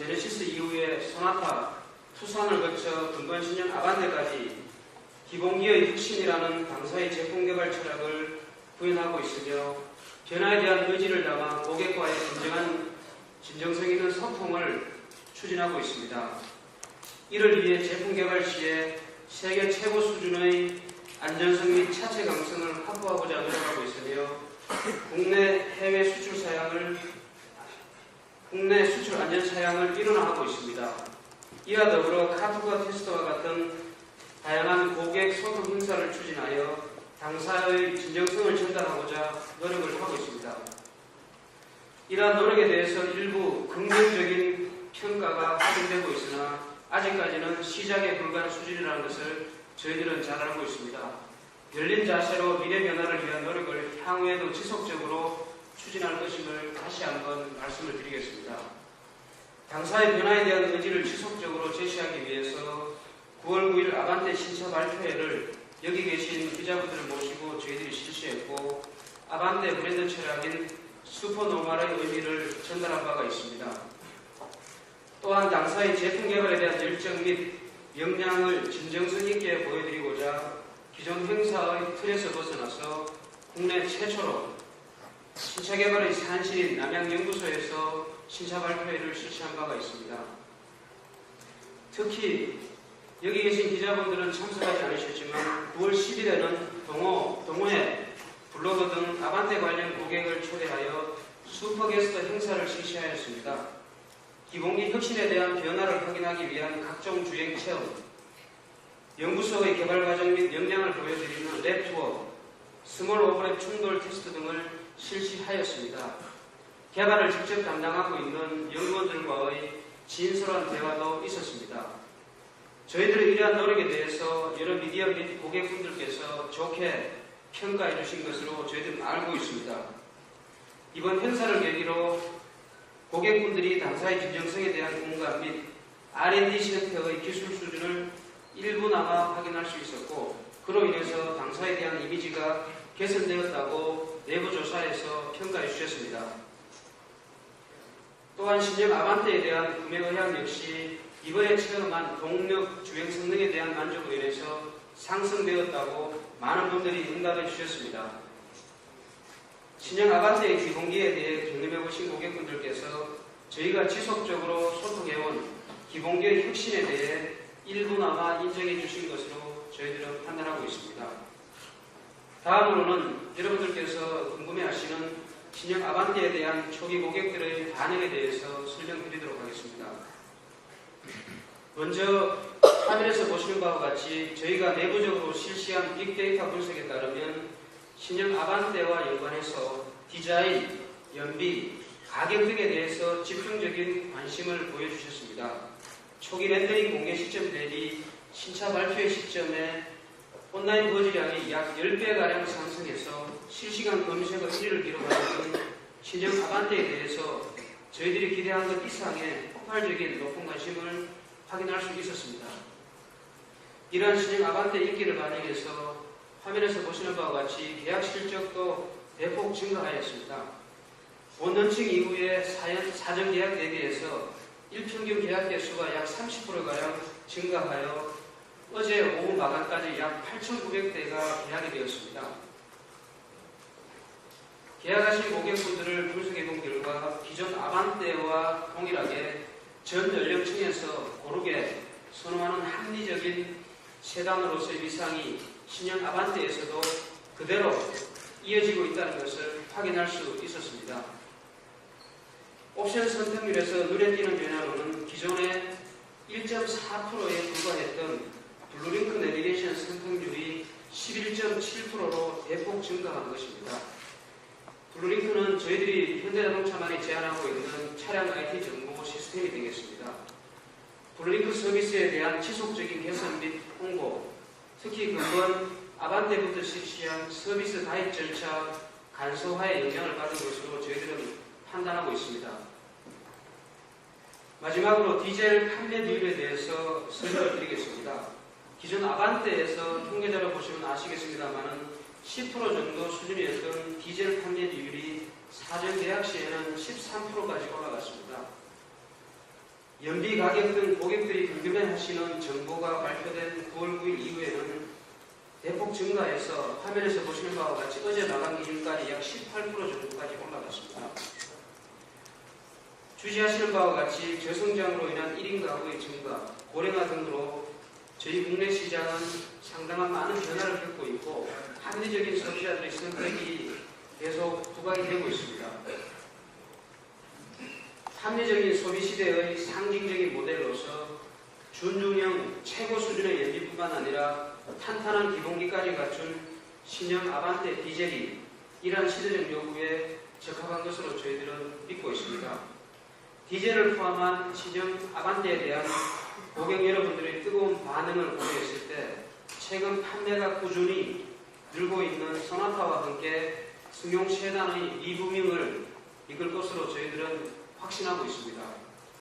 제네시스 이후에 소나타, 투싼을 거쳐 근본 신형 아반떼까지 기본기의 혁신이라는 당사의 제품 개발 철학을 구현하고 있으며 변화에 대한 의지를 담아 고객과의 진정성 있는 소통을 추진하고 있습니다. 이를 위해 제품 개발 시에 세계 최고 수준의 안전성 및 차체 강성을 확보하고자 노력하고 있으며 국내 수출 안전 사양을 일원화하고 있습니다. 이와 더불어 카투가 테스트와 같은 다양한 고객 소통 행사를 추진하여 당사의 진정성을 전달하고자 노력을 하고 있습니다. 이러한 노력에 대해서 일부 긍정적인 평가가 확인되고 있으나 아직까지는 시작에 불과한 수준이라는 것을 저희들은 잘 알고 있습니다. 열린 자세로 미래 변화를 위한 노력을 향후에도 지속적으로 추진할 것임을 다시 한번 말씀을 드리겠습니다. 당사의 변화에 대한 의지를 지속적으로 제시하기 위해서 9월 9일 아반떼 신차 발표회를 여기 계신 기자분들을 모시고 저희들이 실시했고 아반떼 브랜드 철학인 슈퍼노멀의 의미를 전달한 바가 있습니다. 또한 당사의 제품 개발에 대한 열정 및 역량을 진정성 있게 보여드리고자 기존 행사의 틀에서 벗어나서 국내 최초로 신차 개발의 산실인 남양연구소에서 신차 발표회를 실시한 바가 있습니다. 특히 여기 계신 기자분들은 참석하지 않으셨지만 9월 10일에는 동호회, 블로그 등 아반떼 관련 고객을 초대하여 슈퍼게스트 행사를 실시하였습니다. 기본기 혁신에 대한 변화를 확인하기 위한 각종 주행 체험, 연구소의 개발 과정 및 역량을 보여드리는 랩 투어, 스몰 오버랩 충돌 테스트 등을 실시하였습니다. 개발을 직접 담당하고 있는 연구원들과의 진솔한 대화도 있었습니다. 저희들의 이러한 노력에 대해서 여러 미디어 및 고객분들께서 좋게 평가해 주신 것으로 저희들은 알고 있습니다. 이번 행사를 계기로 고객분들이 당사의 진정성에 대한 공감 및 R&D 센터의 기술 수준을 일부나마 확인할 수 있었고 그로 인해서 당사에 대한 이미지가 개선되었다고 내부 조사에서 평가해 주셨습니다. 또한 신형 아반떼에 대한 구매 의향 역시 이번에 체험한 동력 주행 성능에 대한 만족으로 인해서 상승되었다고 많은 분들이 응답해 주셨습니다. 신형 아반떼의 기본기에 대해 경험해 보신 고객분들께서 저희가 지속적으로 소통해온 기본기의 혁신에 대해 일부나마 인정해 주신 것으로 저희들은 판단하고 있습니다. 다음으로는 여러분들께서 궁금해하시는 신형 아반떼에 대한 초기 고객들의 반응에 대해서 설명드리도록 하겠습니다. 먼저 화면에서 보시는 바와 같이 저희가 내부적으로 실시한 빅데이터 분석에 따르면 신형 아반떼와 연관해서 디자인, 연비, 가격 등에 대해서 집중적인 관심을 보여주셨습니다. 초기 렌더링 공개 시점 대비 신차 발표의 시점에 온라인 거주량이 약 10배가량 상승해서 실시간 검색어 1위를 기록하는 신형 아반떼에 대해서 저희들이 기대한 것 이상의 폭발적인 높은 관심을 확인할 수 있었습니다. 이러한 신형 아반떼 인기를 반영해서 화면에서 보시는 바와 같이 계약 실적도 대폭 증가하였습니다. 원런칭 이후에 사전 계약 대비해서 일평균 계약 개수가 약 30%가량 증가하여 어제 오후 마감까지 약 8,900대가 계약이 되었습니다. 계약하신 고객분들을 분석해본 결과 기존 아반떼와 동일하게 전 연령층에서 고르게 선호하는 합리적인 세단으로서의 위상이 신형 아반떼에서도 그대로 이어지고 있다는 것을 확인할 수 있었습니다. 옵션 선택률에서 눈에 띄는 변화로는 기존의 1.4%에 불과했던 블루링크 내비게이션 선택률이 11.7%로 대폭 증가한 것입니다. 블루링크는 저희들이 현대자동차만이 제안하고 있는 차량 IT 정보 시스템이 되겠습니다. 블루링크 서비스에 대한 지속적인 개선 및 홍보, 특히 근본 아반떼부터 실시한 서비스 가입 절차 간소화에 영향을 받은 것으로 저희들은 판단하고 있습니다. 마지막으로 디젤 판매 비율에 대해서 설명을 드리겠습니다. 기존 아반떼에서 통계자료 보시면 아시겠습니다만 10% 정도 수준이었던 디젤 판매 비율이 사전 계약 시에는 13%까지 올라갔습니다. 연비 가격 등 고객들이 궁금해하시는 정보가 발표된 9월 9일 이후에는 대폭 증가해서 화면에서 보시는 바와 같이 어제 마감 기준까지 약 18% 정도까지 올라갔습니다. 주시하시는 바와 같이 저성장으로 인한 1인 가구의 증가, 고령화 등으로 저희 국내 시장은 상당한 많은 변화를 겪고 있고 합리적인 소비자들의 선택이 계속 부각이 되고 있습니다. 합리적인 소비시대의 상징적인 모델로서 준중형 최고 수준의 연비뿐만 아니라 탄탄한 기본기까지 갖춘 신형 아반떼 디젤이 이러한 시대적 요구에 적합한 것으로 저희들은 믿고 있습니다. 디젤을 포함한 신형 아반떼에 대한 고객 여러분들의 뜨거운 반응을 고려했을 때 최근 판매가 꾸준히 늘고 있는 소나타와 함께 승용 세단의 리부밍을 이끌 것으로 저희들은 확신하고 있습니다.